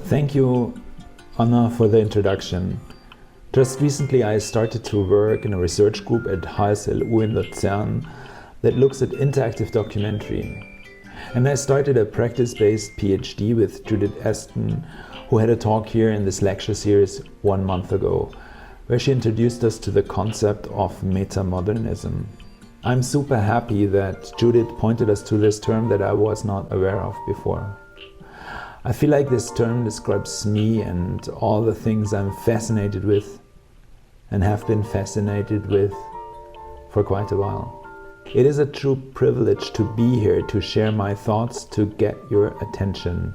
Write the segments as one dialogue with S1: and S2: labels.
S1: Thank you, Anna, for the introduction. Just recently I started to work in a research group at HSLU in Luzern that looks at interactive documentary. And I started a practice-based PhD with Judith Ashton, who had a talk here in this lecture series 1 month ago, where she introduced us to the concept of metamodernism. I'm super happy that Judith pointed us to this term that I was not aware of before. I feel like this term describes me and all the things I'm fascinated with and have been fascinated with for quite a while. It is a true privilege to be here to share my thoughts, to get your attention.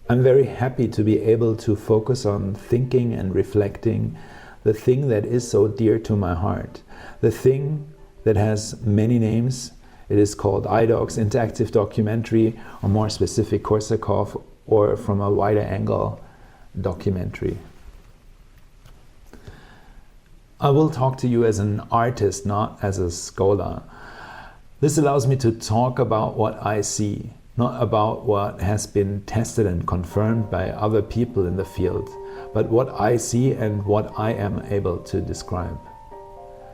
S1: I'm very happy to be able to focus on thinking and reflecting the thing that is so dear to my heart, the thing that has many names. It is called iDocs, interactive documentary, or more specific, Korsakow, or from a wider angle, documentary. I will talk to you as an artist, not as a scholar. This allows me to talk about what I see, not about what has been tested and confirmed by other people in the field, but what I see and what I am able to describe.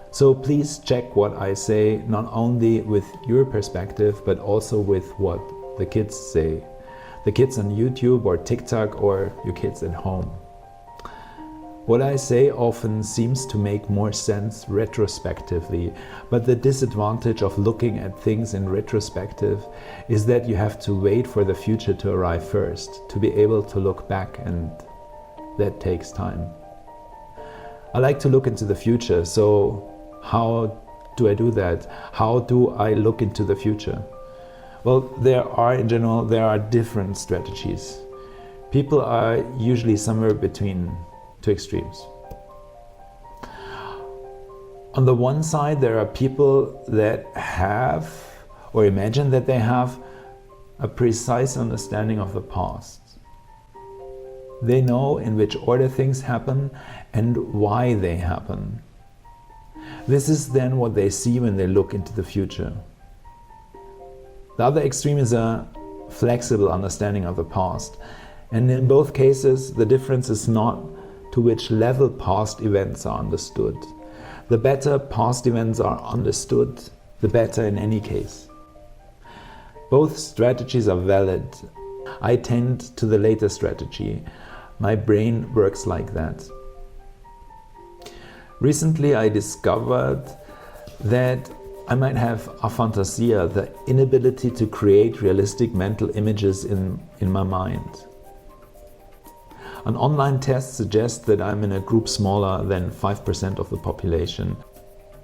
S1: So please check what I say, not only with your perspective, but also with what the kids say. The kids on YouTube or TikTok, or your kids at home. What I say often seems to make more sense retrospectively, but the disadvantage of looking at things in retrospective is that you have to wait for the future to arrive first, to be able to look back, and that takes time. I like to look into the future, so how do I do that? How do I look into the future? Well, in general, there are different strategies. People are usually somewhere between two extremes. On the one side, there are people that have, or imagine that they have, a precise understanding of the past. They know in which order things happen and why they happen. This is then what they see when they look into the future. The other extreme is a flexible understanding of the past. And in both cases, the difference is not to which level past events are understood. The better past events are understood, the better in any case. Both strategies are valid. I tend to the later strategy. My brain works like that. Recently I discovered that I might have aphantasia, the inability to create realistic mental images in my mind. An online test suggests that I'm in a group smaller than 5% of the population.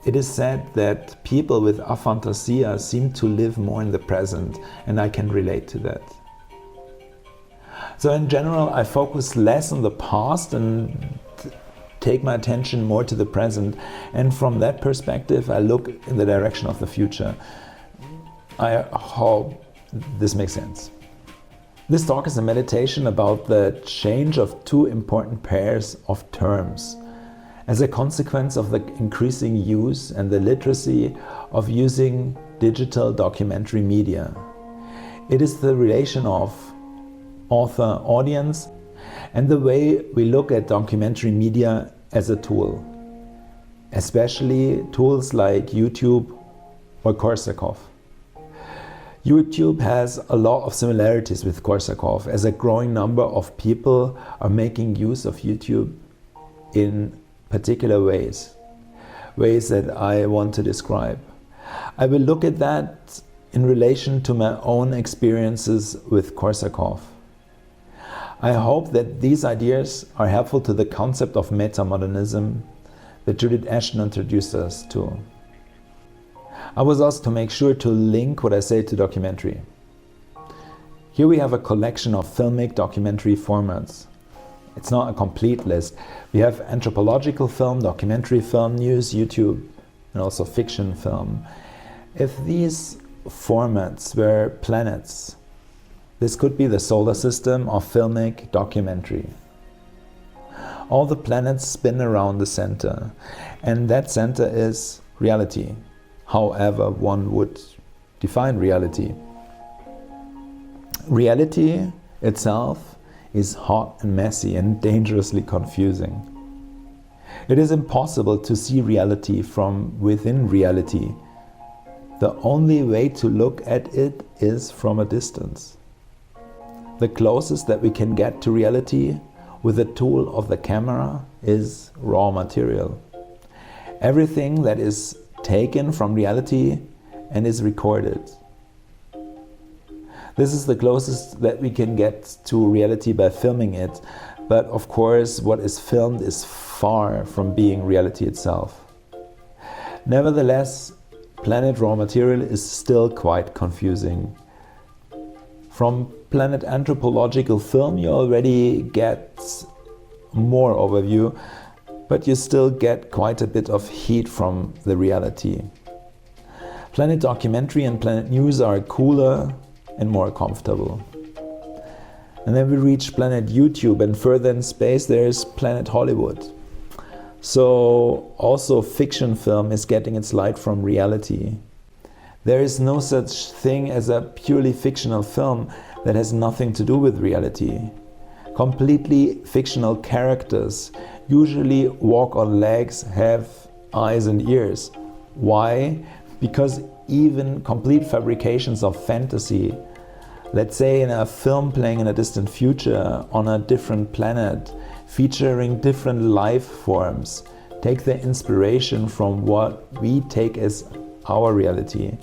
S1: It is said that people with aphantasia seem to live more in the present, and I can relate to that. So in general, I focus less on the past and take my attention more to the present, and from that perspective I look in the direction of the future. I hope this makes sense. This talk is a meditation about the change of two important pairs of terms as a consequence of the increasing use and the literacy of using digital documentary media. It is the relation of author-audience and the way we look at documentary media as a tool, especially tools like YouTube or Korsakow. YouTube has a lot of similarities with Korsakow, as a growing number of people are making use of YouTube in particular ways that I want to describe. I will look at that in relation to my own experiences with Korsakow. I hope that these ideas are helpful to the concept of metamodernism that Judith Ashton introduced us to. I was asked to make sure to link what I say to documentary. Here we have a collection of filmic documentary formats. It's not a complete list. We have anthropological film, documentary film, news, YouTube, and also fiction film. If these formats were planets, this could be the solar system of filmic documentary. All the planets spin around the center, and that center is reality, however one would define reality. Reality itself is hot and messy and dangerously confusing. It is impossible to see reality from within reality. The only way to look at it is from a distance. The closest that we can get to reality with the tool of the camera is raw material. Everything that is taken from reality and is recorded. This is the closest that we can get to reality by filming it, but of course what is filmed is far from being reality itself. Nevertheless, Planet Raw Material is still quite confusing. From Planet Anthropological Film you already get more overview, but you still get quite a bit of heat from the reality. Planet Documentary and Planet News are cooler and more comfortable. And then we reach Planet YouTube, and further in space there is Planet Hollywood. So also fiction film is getting its light from reality. There is no such thing as a purely fictional film that has nothing to do with reality. Completely fictional characters usually walk on legs, have eyes and ears. Why? Because even complete fabrications of fantasy, let's say in a film playing in a distant future on a different planet, featuring different life forms, take their inspiration from what we take as our reality.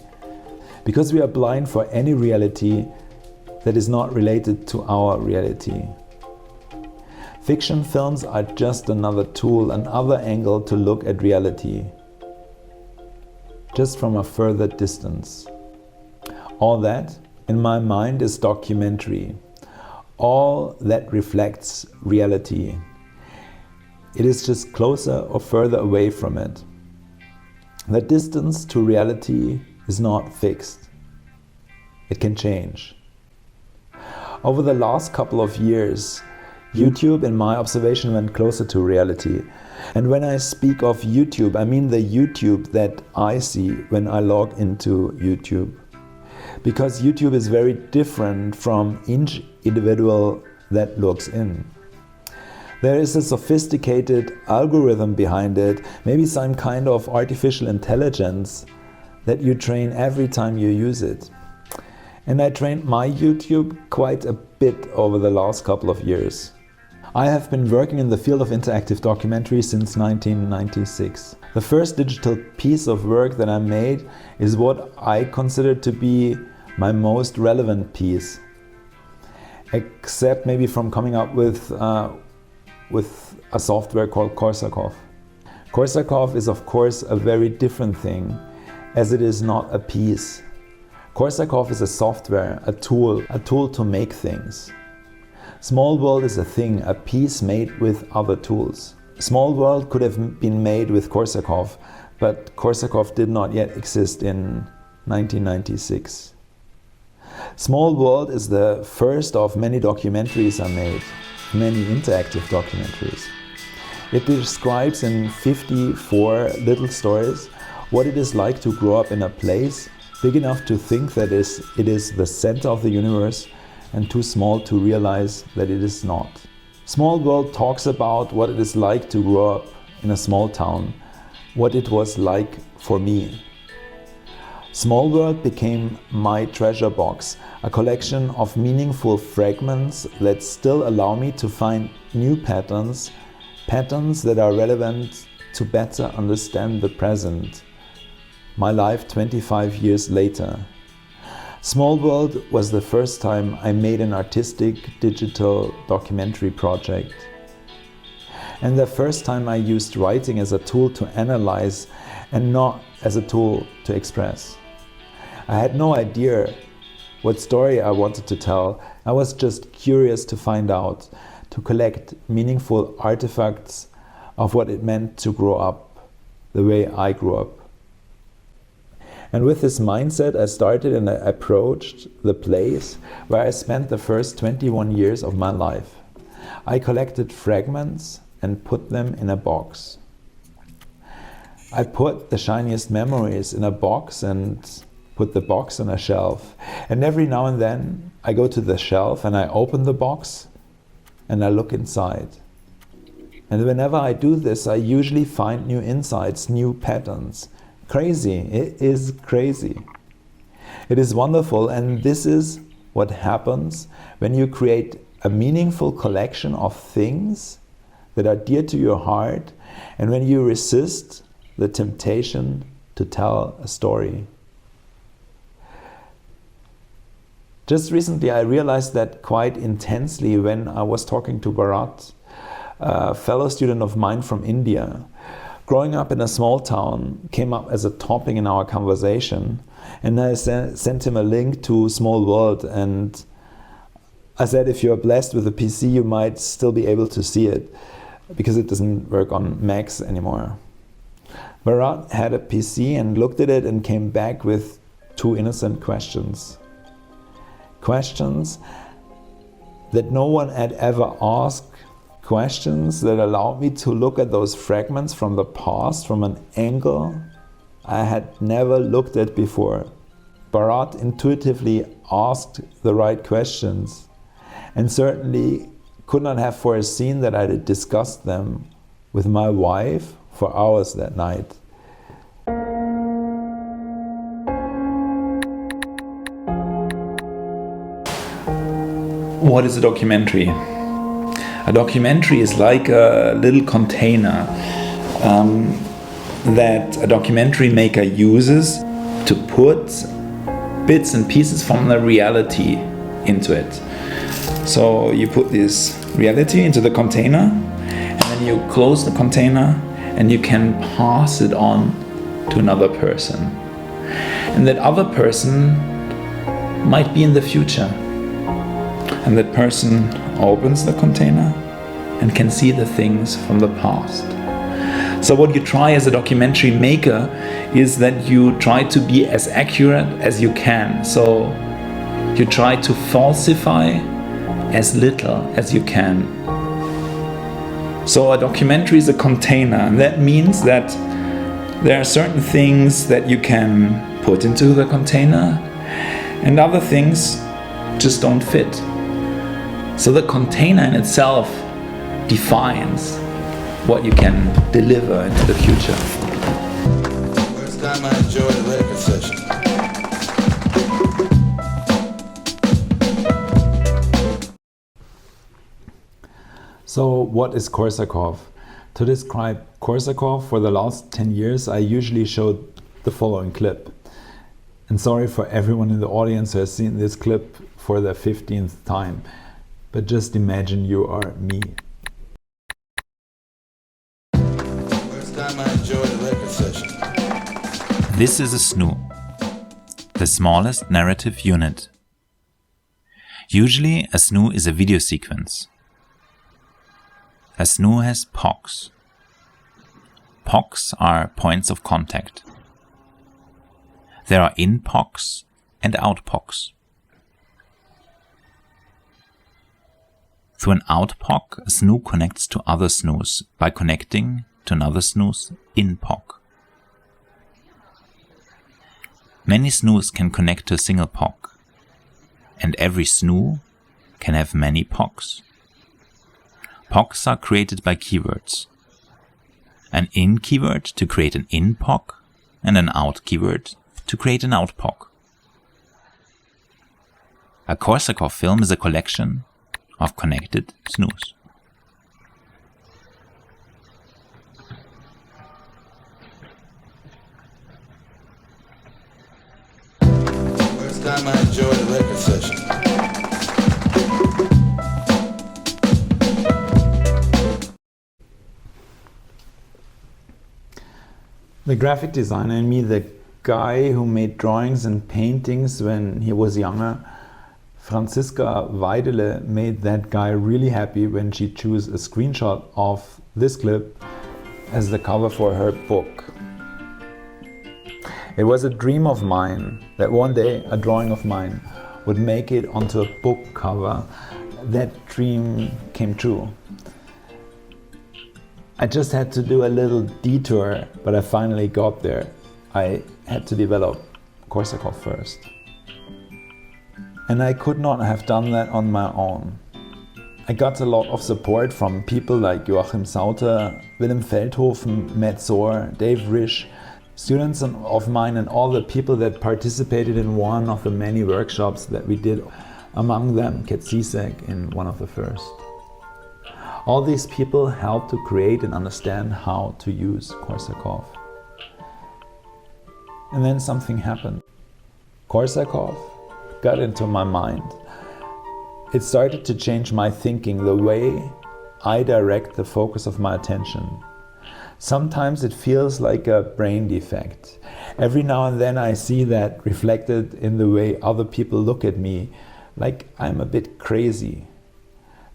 S1: Because we are blind for any reality that is not related to our reality. Fiction films are just another tool, another angle to look at reality, just from a further distance. All that, in my mind, is documentary. All that reflects reality. It is just closer or further away from it. The distance to reality is not fixed. It can change. Over the last couple of years, YouTube, in my observation, went closer to reality. And when I speak of YouTube, I mean the YouTube that I see when I log into YouTube. Because YouTube is very different from each individual that logs in. There is a sophisticated algorithm behind it, maybe some kind of artificial intelligence that you train every time you use it. And I trained my YouTube quite a bit over the last couple of years. I have been working in the field of interactive documentary since 1996. The first digital piece of work that I made is what I consider to be my most relevant piece. Except maybe from coming up with a software called Korsakow. Korsakow is of course a very different thing, as it is not a piece. Korsakow is a software, a tool to make things. Small World is a thing, a piece made with other tools. Small World could have been made with Korsakow, but Korsakow did not yet exist in 1996. Small World is the first of many documentaries I made, many interactive documentaries. It describes in 54 little stories what it is like to grow up in a place big enough to think that it is the center of the universe and too small to realize that it is not. Small World talks about what it is like to grow up in a small town, what it was like for me. Small World became my treasure box, a collection of meaningful fragments that still allow me to find new patterns that are relevant to better understand the present, my life 25 years later. Small World was the first time I made an artistic digital documentary project. And the first time I used writing as a tool to analyze and not as a tool to express. I had no idea what story I wanted to tell. I was just curious to find out, to collect meaningful artifacts of what it meant to grow up the way I grew up. And with this mindset, I started and I approached the place where I spent the first 21 years of my life. I collected fragments and put them in a box. I put the shiniest memories in a box and put the box on a shelf. And every now and then I go to the shelf and I open the box and I look inside. And whenever I do this, I usually find new insights, new patterns. Crazy, it is crazy. It is wonderful, and this is what happens when you create a meaningful collection of things that are dear to your heart, and when you resist the temptation to tell a story. Just recently I realized that quite intensely when I was talking to Bharat, a fellow student of mine from India. Growing up in a small town came up as a topic in our conversation, and I sent him a link to Small World, and I said if you're blessed with a PC you might still be able to see it, because it doesn't work on Macs anymore. Bharat had a PC and looked at it and came back with two innocent questions. Questions that no one had ever asked, questions that allowed me to look at those fragments from the past from an angle I had never looked at before. Bharat intuitively asked the right questions and certainly could not have foreseen that I had discussed them with my wife for hours that night. What is a documentary? A documentary is like a little container that a documentary maker uses to put bits and pieces from the reality into it. So you put this reality into the container, and then you close the container and you can pass it on to another person. And that other person might be in the future. And that person opens the container and can see the things from the past. So what you try as a documentary maker is that you try to be as accurate as you can. So you try to falsify as little as you can. So a documentary is a container, and that means that there are certain things that you can put into the container and other things just don't fit. So the container in itself defines what you can deliver into the future.
S2: First time I enjoyed a record session.
S1: So what is Korsakow? To describe Korsakow for the last 10 years, I usually showed the following clip. And sorry for everyone in the audience who has seen this clip for the 15th time. But just imagine you are me.
S2: First time I enjoyed a record session.
S3: This is a SNU, the smallest narrative unit. Usually a SNU is a video sequence. A SNU has POCs. POCs are points of contact. There are in POCs and out POCs. Through an out POC, a SNU connects to other SNUs by connecting to another SNU's in POC. Many SNUs can connect to a single POC, and every SNU can have many POCs. POCs are created by keywords. An in keyword to create an in POC, and an out keyword to create an out POC. A Korsakow film is a collection of connected SNUs.
S2: First time I enjoyed a record session.
S1: The graphic designer in me, the guy who made drawings and paintings when he was younger, Franziska Weidele, made that guy really happy when she chose a screenshot of this clip as the cover for her book. It was a dream of mine that one day a drawing of mine would make it onto a book cover. That dream came true. I just had to do a little detour, but I finally got there. I had to develop Korsakow first. And I could not have done that on my own. I got a lot of support from people like Joachim Sauter, Willem Veldhofen, Matt Zohr, Dave Risch, students of mine, and all the people that participated in one of the many workshops that we did, among them Kat Zizek in one of the first. All these people helped to create and understand how to use Korsakow. And then something happened. Korsakow got into my mind. It started to change my thinking, the way I direct the focus of my attention. Sometimes it feels like a brain defect. Every now and then I see that reflected in the way other people look at me, like I'm a bit crazy.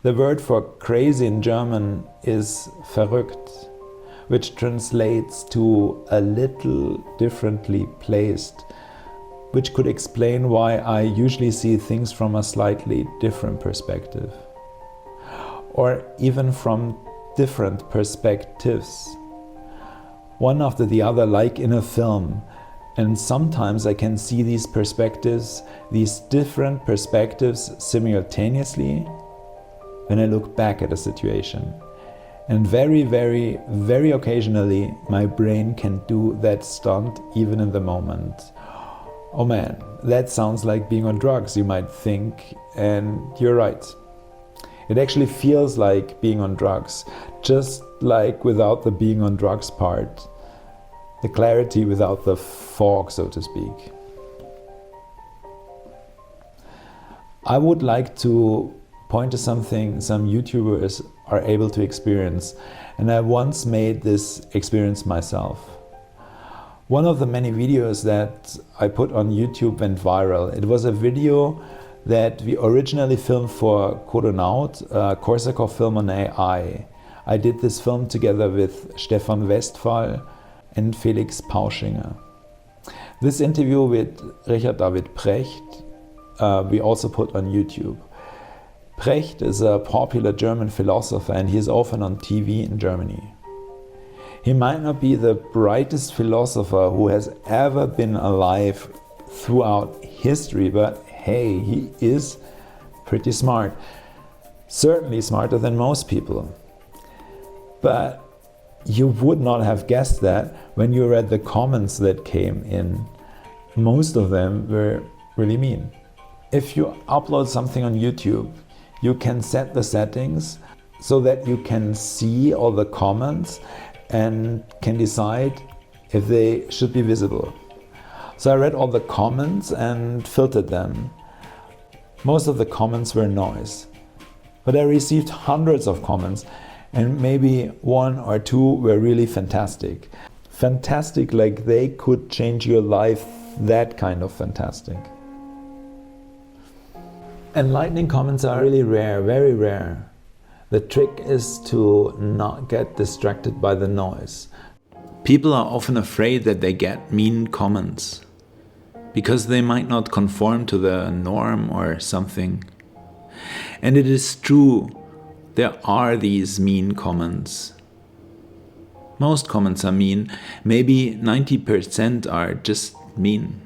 S1: The word for crazy in German is verrückt, which translates to a little differently placed, which could explain why I usually see things from a slightly different perspective, or even from different perspectives, one after the other, like in a film. And sometimes I can see these perspectives, these different perspectives simultaneously when I look back at a situation. And very, very, very occasionally my brain can do that stunt even in the moment. Oh man, that sounds like being on drugs, you might think, and you're right. It actually feels like being on drugs, just like without the being on drugs part. The clarity without the fog, so to speak. I would like to point to something some YouTubers are able to experience, and I once made this experience myself. One of the many videos that I put on YouTube went viral. It was a video that we originally filmed for Kodonaut, a Korsakow film on AI. I did this film together with Stefan Westphal and Felix Pauschinger. This interview with Richard David Precht we also put on YouTube. Precht is a popular German philosopher and he is often on TV in Germany. He might not be the brightest philosopher who has ever been alive throughout history, but hey, he is pretty smart. Certainly smarter than most people. But you would not have guessed that when you read the comments that came in. Most of them were really mean. If you upload something on YouTube, you can set the settings so that you can see all the comments and can decide if they should be visible. So I read all the comments and filtered them. Most of the comments were noise, but I received hundreds of comments and maybe one or two were really fantastic. Fantastic, like they could change your life, that kind of fantastic. Enlightening comments are really rare, very rare. The trick is to not get distracted by the noise. People are often afraid that they get mean comments because they might not conform to the norm or something. And it is true, there are these mean comments. Most comments are mean, maybe 90% are just mean.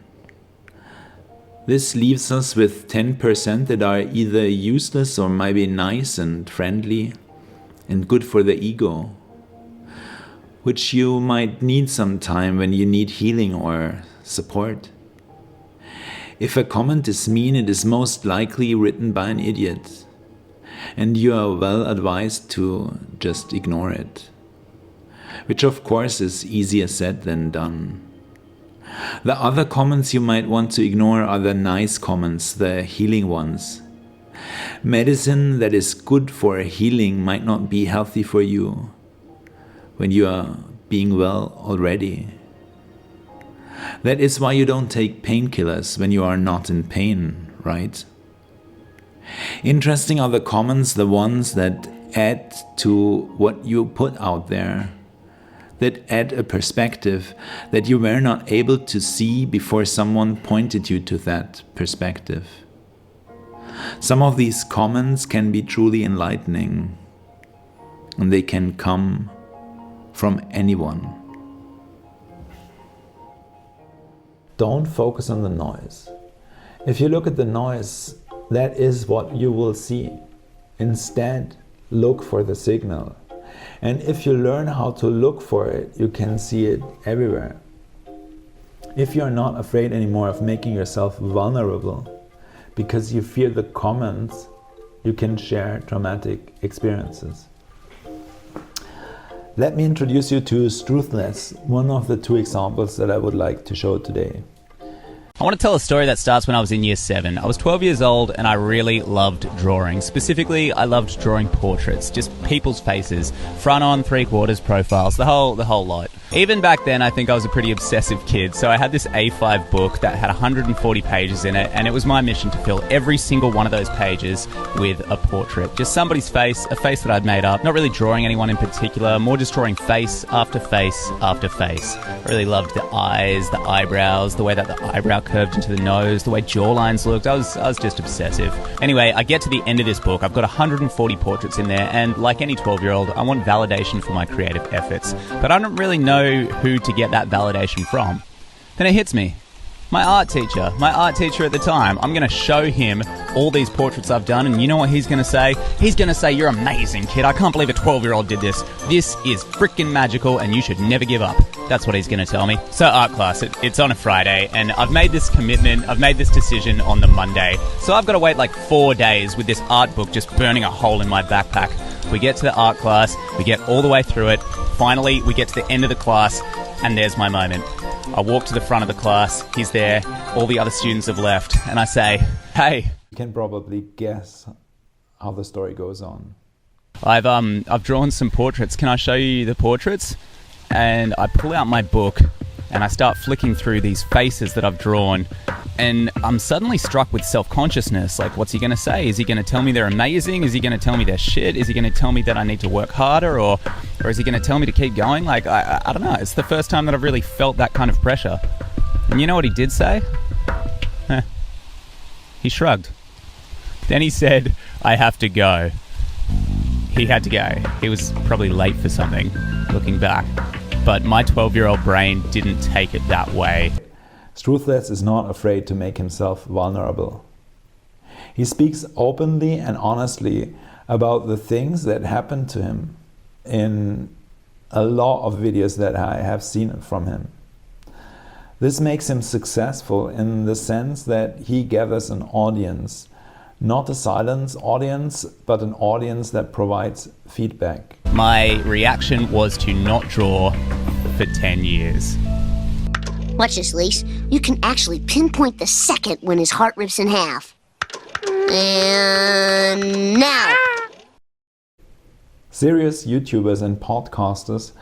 S1: This leaves us with 10% that are either useless or maybe nice and friendly and good for the ego, which you might need sometime when you need healing or support. If a comment is mean, it is most likely written by an idiot, and you are well advised to just ignore it, which of course is easier said than done. The other comments you might want to ignore are the nice comments, the healing ones. Medicine that is good for healing might not be healthy for you when you are being well already. That is why you don't take painkillers when you are not in pain, right? Interesting are the comments, the ones that add to what you put out there, that add a perspective that you were not able to see before someone pointed you to that perspective. Some of these comments can be truly enlightening, and they can come from anyone. Don't focus on the noise. If you look at the noise, that is what you will see. Instead, look for the signal. And if you learn how to look for it, you can see it everywhere. If you're not afraid anymore of making yourself vulnerable because you fear the comments, you can share traumatic experiences. Let me introduce you to Truthless, one of the two examples that I would like to show today.
S4: I want to tell a story that starts when I was in year 7. I was 12 years old and I really loved drawing. Specifically, I loved drawing portraits, just people's faces, front on, 3/4 profiles, the whole lot. Even back then, I think I was a pretty obsessive kid, so I had this A5 book that had 140 pages in it, and it was my mission to fill every single one of those pages with a portrait. Just somebody's face, a face that I'd made up, not really drawing anyone in particular, more just drawing face after face after face. I really loved the eyes, the eyebrows, the way that the eyebrow curved into the nose, the way jawlines looked. I was just obsessive. Anyway, I get to the end of this book. I've got 140 portraits in there, and like any 12-year-old, I want validation for my creative efforts. But I don't really know who to get that validation from. Then it hits me. My art teacher at the time. I'm going to show him all these portraits I've done, and you know what he's going to say? He's going to say, "You're amazing, kid. I can't believe a 12-year-old did this. This is freaking magical, and you should never give up." That's what he's going to tell me. So art class, it's on a Friday, and I've made this commitment, I've made this decision on the Monday. So I've got to wait like 4 days with this art book just burning a hole in my backpack. We get to the art class, we get all the way through it. Finally, we get to the end of the class, and there's my moment. I walk to the front of the class, he's there, all the other students have left, and I say, "Hey."
S1: You can probably guess how the story goes on.
S4: I've drawn some portraits. Can I show you the portraits? And I pull out my book and I start flicking through these faces that I've drawn, and I'm suddenly struck with self-consciousness. Like, what's he going to say? Is he going to tell me they're amazing? Is he going to tell me they're shit? Is he going to tell me that I need to work harder? Or is he going to tell me to keep going? Like, I don't know. It's the first time that I've really felt that kind of pressure. And you know what he did say? He shrugged. Then he said, "I have to go." He had to go. He was probably late for something, looking back. But my 12-year-old brain didn't take it that way.
S1: Truthless is not afraid to make himself vulnerable. He speaks openly and honestly about the things that happened to him in a lot of videos that I have seen from him. This makes him successful in the sense that he gathers an audience, not a silent audience, but an audience that provides feedback.
S4: My reaction was to not draw for 10 years.
S5: Watch this, Lise. You can actually pinpoint the second when his heart rips in half. And now!
S1: Serious YouTubers and podcasters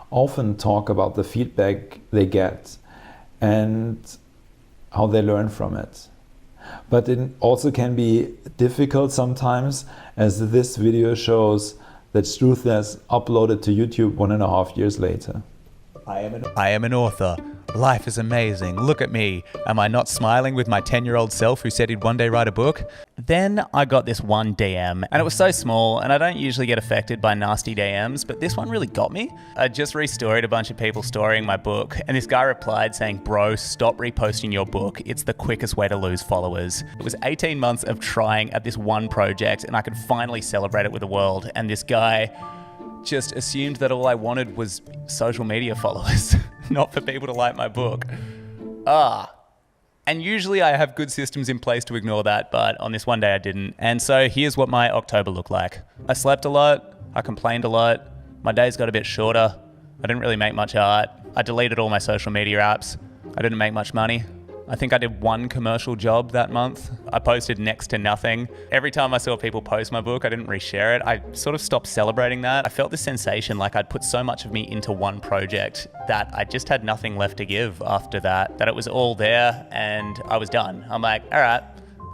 S1: often talk about the feedback they get and how they learn from it. But it also can be difficult sometimes, as this video shows that Truthless uploaded to YouTube 1.5 years later.
S6: I am an author. Life is amazing. Look at me. Am I not smiling with my 10-year-old self who said he'd one day write a book?
S4: Then I got this one DM, and it was so small, and I don't usually get affected by nasty DMs, but this one really got me. I just restoried a bunch of people storying my book, and this guy replied saying, "Bro, stop reposting your book. It's the quickest way to lose followers." It was 18 months of trying at this one project, and I could finally celebrate it with the world, and this guy just assumed that all I wanted was social media followers, not for people to like my book. And usually I have good systems in place to ignore that, but on this one day I didn't. And so here's what my October looked like. I slept a lot, I complained a lot, my days got a bit shorter, I didn't really make much art, I deleted all my social media apps, I didn't make much money. I think I did one commercial job that month. I posted next to nothing. Every time I saw people post my book, I didn't reshare it. I sort of stopped celebrating that. I felt this sensation like I'd put so much of me into one project that I just had nothing left to give after that it was all there and I was done. I'm like, all right,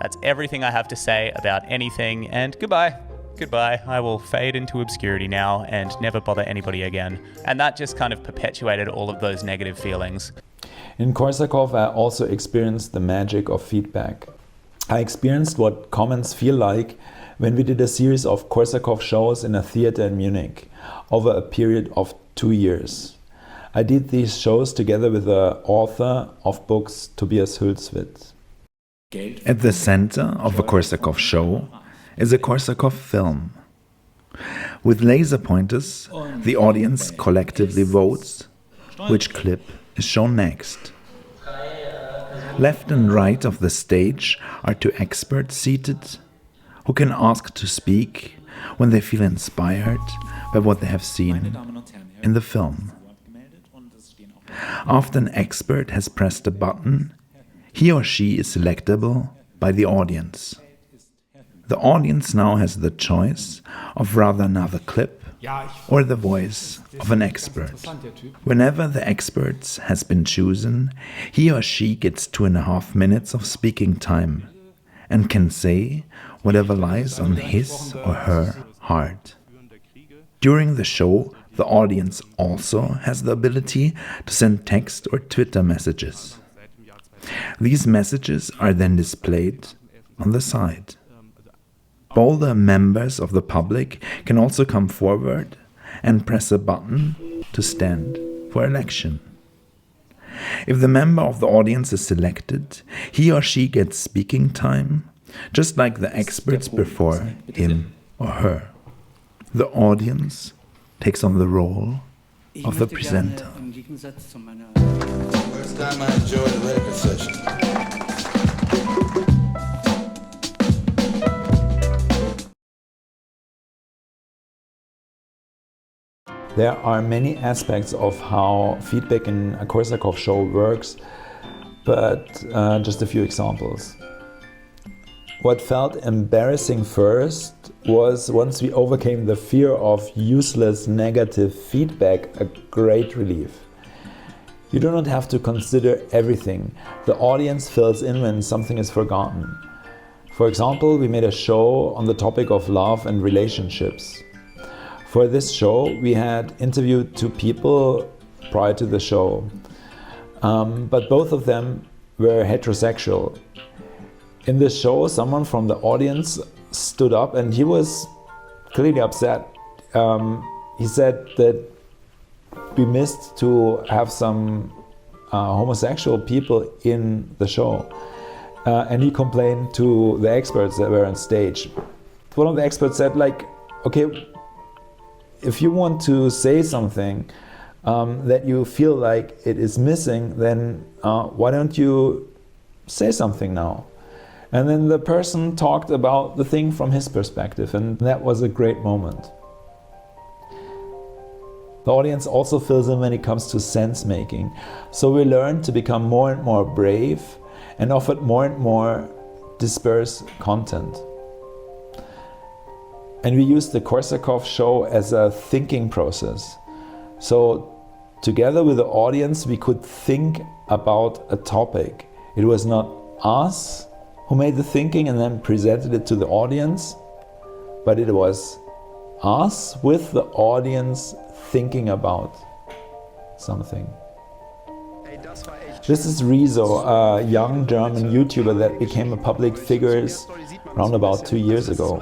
S4: that's everything I have to say about anything, and goodbye. Goodbye. I will fade into obscurity now and never bother anybody again. And that just kind of perpetuated all of those negative feelings.
S1: In Korsakow, I also experienced the magic of feedback. I experienced what comments feel like when we did a series of Korsakow shows in a theater in Munich over a period of 2 years. I did these shows together with the author of books, Tobias Hülswit.
S7: At the center of a Korsakow show,
S1: is a Korsakow film. With laser pointers, the audience collectively votes which clip is shown next. Left and right of the stage are two experts seated who can ask to speak when they feel inspired by what they have seen in the film. After an expert has pressed a button, he or she is selectable by the audience. The audience now has the choice of rather another clip or the voice of an expert. Whenever the expert has been chosen, he or she gets 2.5 minutes of speaking time and can say whatever lies on his or her heart. During the show, the audience also has the ability to send text or Twitter messages. These messages are then displayed on the side. Bolder members of the public can also come forward and press a button to stand for election. If the member of the audience is selected, he or she gets speaking time, just like the experts before him or her. The audience takes on the role of the presenter.
S2: First time I enjoyed a record session.
S1: There are many aspects of how feedback in a Korsakow show works, but just a few examples. What felt embarrassing first was, once we overcame the fear of useless negative feedback, a great relief. You do not have to consider everything. The audience fills in when something is forgotten. For example, we made a show on the topic of love and relationships. For this show, we had interviewed 2 people prior to the show, but both of them were heterosexual. In this show, someone from the audience stood up and he was clearly upset. He said that we missed to have some homosexual people in the show. And he complained to the experts that were on stage. One of the experts said, like, okay, if you want to say something that you feel like it is missing, then why don't you say something now? And then the person talked about the thing from his perspective, and that was a great moment. The audience also fills in when it comes to sense making. So we learned to become more and more brave and offered more and more dispersed content. And we used the Korsakow show as a thinking process. So together with the audience, we could think about a topic. It was not us who made the thinking and then presented it to the audience, but it was us with the audience thinking about something. This is Rezo, a young German YouTuber that became a public figure around about 2 years ago.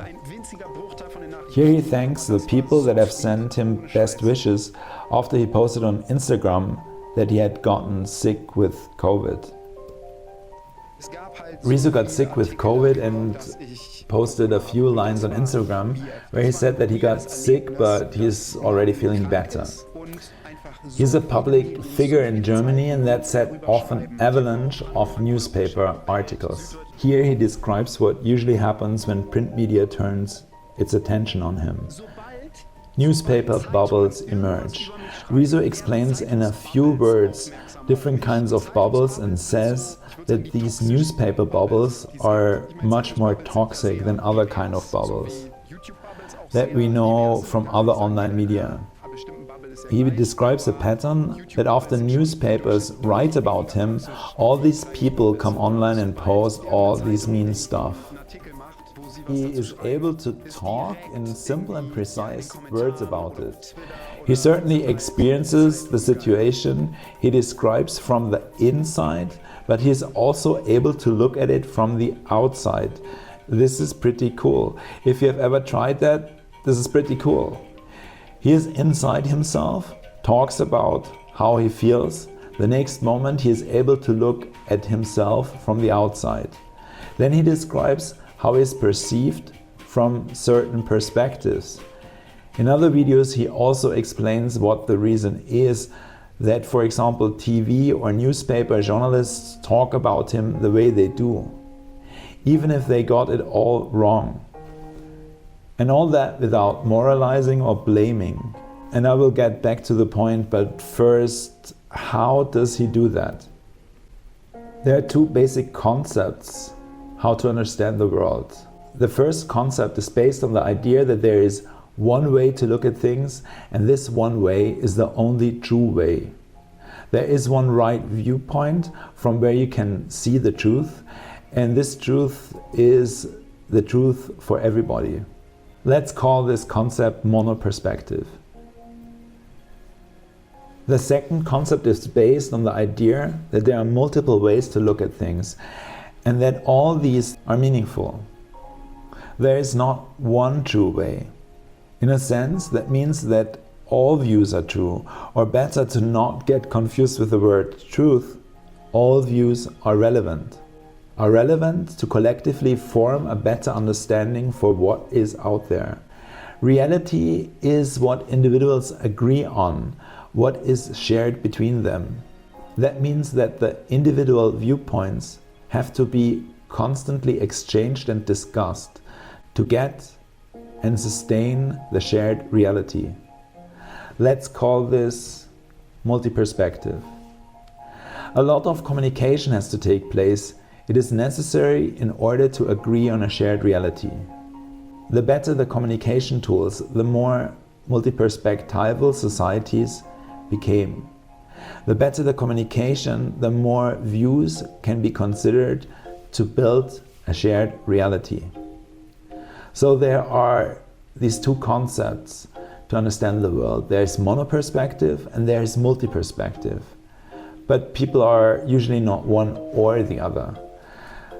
S1: Here he thanks the people that have sent him best wishes after he posted on Instagram that he had gotten sick with COVID. Rezo got sick with COVID and posted a few lines on Instagram where he said that he got sick but he's already feeling better. He's a public figure in Germany and that set off an avalanche of newspaper articles. Here he describes what usually happens when print media turns its attention on him. Newspaper bubbles emerge. Rezo explains in a few words different kinds of bubbles and says that these newspaper bubbles are much more toxic than other kind of bubbles that we know from other online media. He describes a pattern that after newspapers write about him, all these people come online and post all these mean stuff. He is able to talk in simple and precise words about it. He certainly experiences the situation he describes from the inside, but he is also able to look at it from the outside. This is pretty cool. If you have ever tried that, this is pretty cool. He is inside himself, talks about how he feels. The next moment he is able to look at himself from the outside. Then he describes how he is perceived from certain perspectives. In other videos, he also explains what the reason is that, for example, TV or newspaper journalists talk about him the way they do, even if they got it all wrong. And all that without moralizing or blaming. And I will get back to the point, but first, how does he do that? There are two basic concepts how to understand the world. The first concept is based on the idea that there is one way to look at things, and this one way is the only true way. There is one right viewpoint from where you can see the truth, and this truth is the truth for everybody. Let's call this concept monoperspective. The second concept is based on the idea that there are multiple ways to look at things, and that all these are meaningful. There is not one true way. In a sense, that means that all views are true, or better, to not get confused with the word truth, all views are relevant to collectively form a better understanding for what is out there. Reality is what individuals agree on, what is shared between them. That means that the individual viewpoints have to be constantly exchanged and discussed to get and sustain the shared reality. Let's call this multi-perspective. A lot of communication has to take place. It is necessary in order to agree on a shared reality. The better the communication tools, the more multi-perspectival societies became. The better the communication, the more views can be considered to build a shared reality. So there are these two concepts to understand the world. There's monoperspective and there's multi-perspective. But people are usually not one or the other.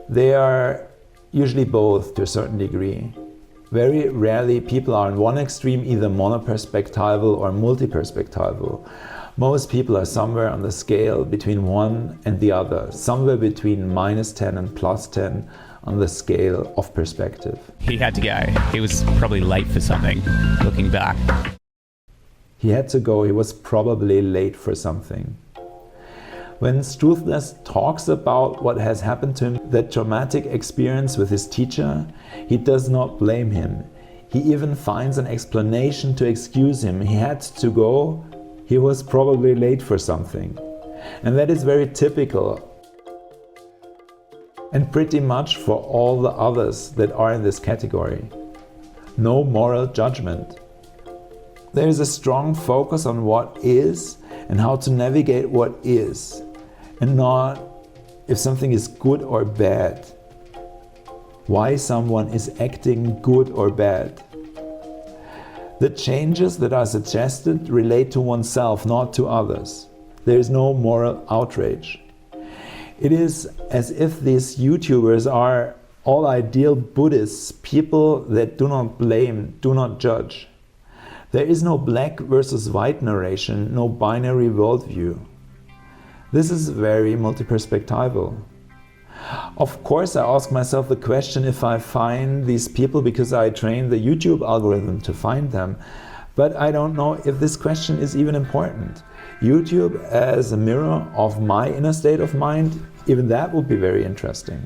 S1: They are usually both to a certain degree. Very rarely people are in one extreme, either monoperspectival or multi-perspectival. Most people are somewhere on the scale between one and the other, somewhere between -10 and +10 on the scale of perspective.
S4: He had to go. He was probably late for something, looking back.
S1: He had to go. He was probably late for something. When Struthless talks about what has happened to him, that traumatic experience with his teacher, he does not blame him. He even finds an explanation to excuse him. He had to go. He was probably late for something. And that is very typical. And pretty much for all the others that are in this category. No moral judgment. There is a strong focus on what is and how to navigate what is, and not if something is good or bad, why someone is acting good or bad. The changes that are suggested relate to oneself, not to others. There is no moral outrage. It is as if these YouTubers are all ideal Buddhists, people that do not blame, do not judge. There is no black versus white narration, no binary worldview. This is very multi-perspectival. Of course, I ask myself the question if I find these people because I train the YouTube algorithm to find them, but I don't know if this question is even important. YouTube as a mirror of my inner state of mind, even that would be very interesting.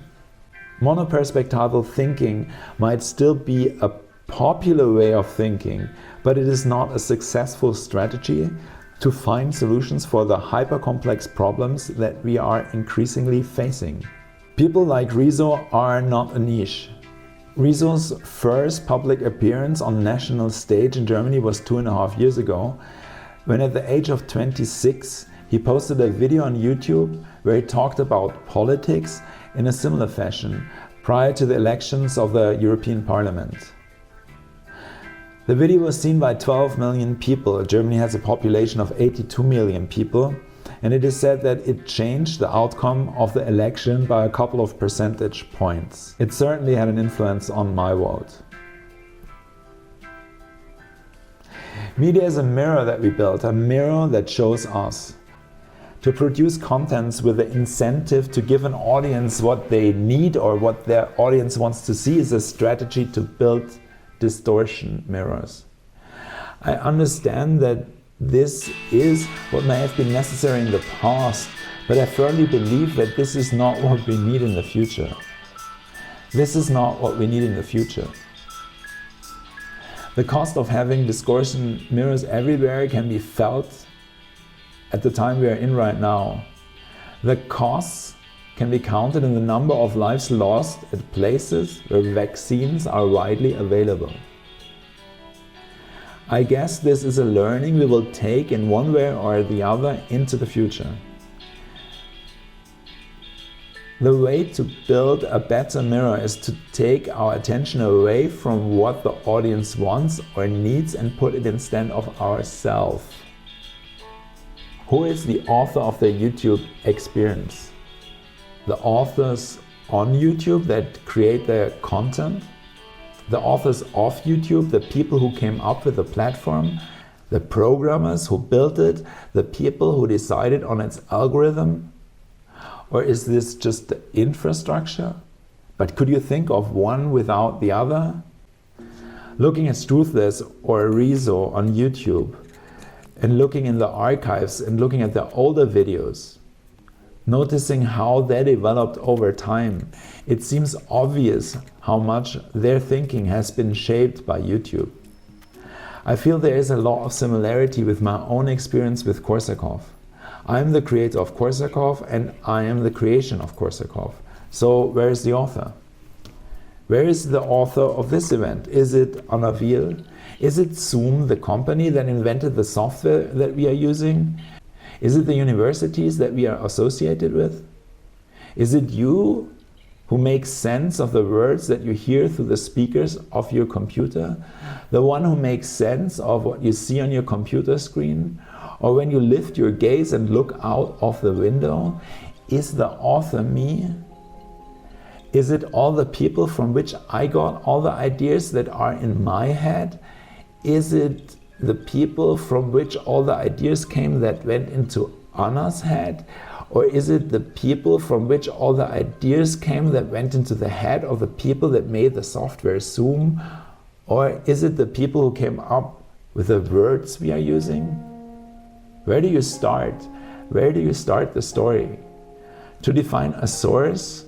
S1: Monoperspectival thinking might still be a popular way of thinking, but it is not a successful strategy to find solutions for the hyper-complex problems that we are increasingly facing. People like Rezo are not a niche. Rezo's first public appearance on national stage in Germany was 2.5 years ago, when at the age of 26 he posted a video on YouTube where he talked about politics in a similar fashion prior to the elections of the European Parliament. The video was seen by 12 million people. Germany has a population of 82 million people, and it is said that it changed the outcome of the election by a couple of percentage points. It certainly had an influence on my vote. Media is a mirror that we built, a mirror that shows us. To produce contents with the incentive to give an audience what they need or what their audience wants to see is a strategy to build distortion mirrors. I understand that this is what may have been necessary in the past, but I firmly believe that this is not what we need in the future. This is not what we need in the future. The cost of having distortion mirrors everywhere can be felt at the time we are in right now. The costs can be counted in the number of lives lost at places where vaccines are widely available. I guess this is a learning we will take in one way or the other into the future. The way to build a better mirror is to take our attention away from what the audience wants or needs and put it instead of ourselves. Who is the author of the YouTube experience? The authors on YouTube that create their content? The authors of YouTube, the people who came up with the platform? The programmers who built it? The people who decided on its algorithm? Or is this just the infrastructure? But could you think of one without the other? Looking at Truthless or Rezo on YouTube, and looking in the archives and looking at the older videos, noticing how they developed over time, it seems obvious how much their thinking has been shaped by YouTube. I feel there is a lot of similarity with my own experience with Korsakow. I am the creator of Korsakow and I am the creation of Korsakow. So where is the author? Where is the author of this event? Is it Wiehl? Is it Zoom, the company that invented the software that we are using? Is it the universities that we are associated with? Is it you who makes sense of the words that you hear through the speakers of your computer? The one who makes sense of what you see on your computer screen? Or when you lift your gaze and look out of the window? Is the author me? Is it all the people from which I got all the ideas that are in my head? Is it the people from which all the ideas came that went into Anna's head? Or is it the people from which all the ideas came that went into the head of the people that made the software Zoom? Or is it the people who came up with the words we are using? Where do you start? Where do you start the story? To define a source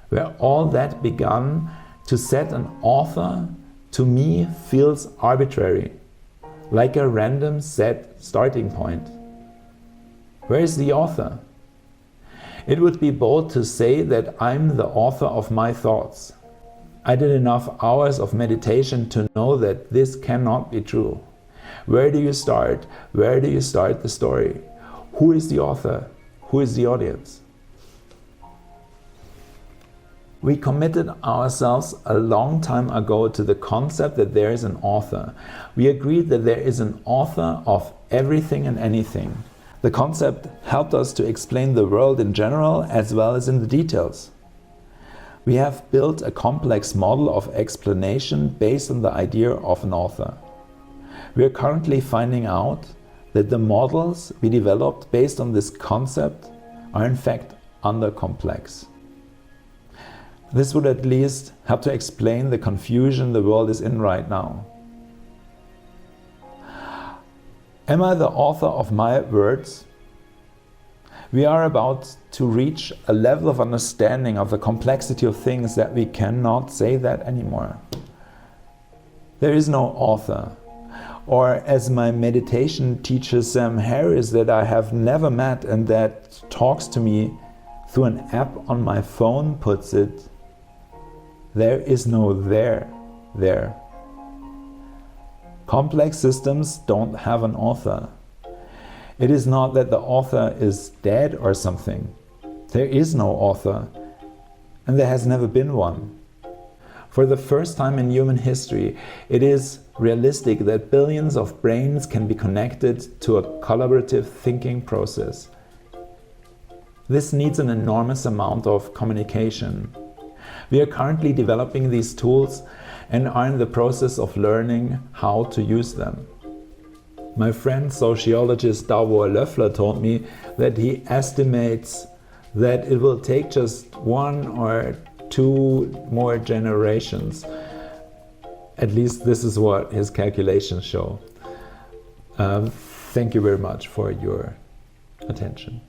S1: where all that began, to set an author, to me feels arbitrary, like a random set starting point. Where is the author? It would be bold to say that I'm the author of my thoughts. I did enough hours of meditation to know that this cannot be true. Where do you start? Where do you start the story? Who is the author? Who is the audience? We committed ourselves a long time ago to the concept that there is an author. We agreed that there is an author of everything and anything. The concept helped us to explain the world in general as well as in the details. We have built a complex model of explanation based on the idea of an author. We are currently finding out that the models we developed based on this concept are in fact under-complex. This would at least help to explain the confusion the world is in right now. Am I the author of my words? We are about to reach a level of understanding of the complexity of things that we cannot say that anymore. There is no author. Or as my meditation teacher Sam Harris that I have never met and that talks to me through an app on my phone puts it, there is no there. Complex systems don't have an author. It is not that the author is dead or something. There is no author, and there has never been one. For the first time in human history, it is realistic that billions of brains can be connected to a collaborative thinking process. This needs an enormous amount of communication. We are currently developing these tools and are in the process of learning how to use them. My friend sociologist Davor Löffler told me that he estimates that it will take just 1 or 2 more generations. At least this is what his calculations show. Thank you very much for your attention.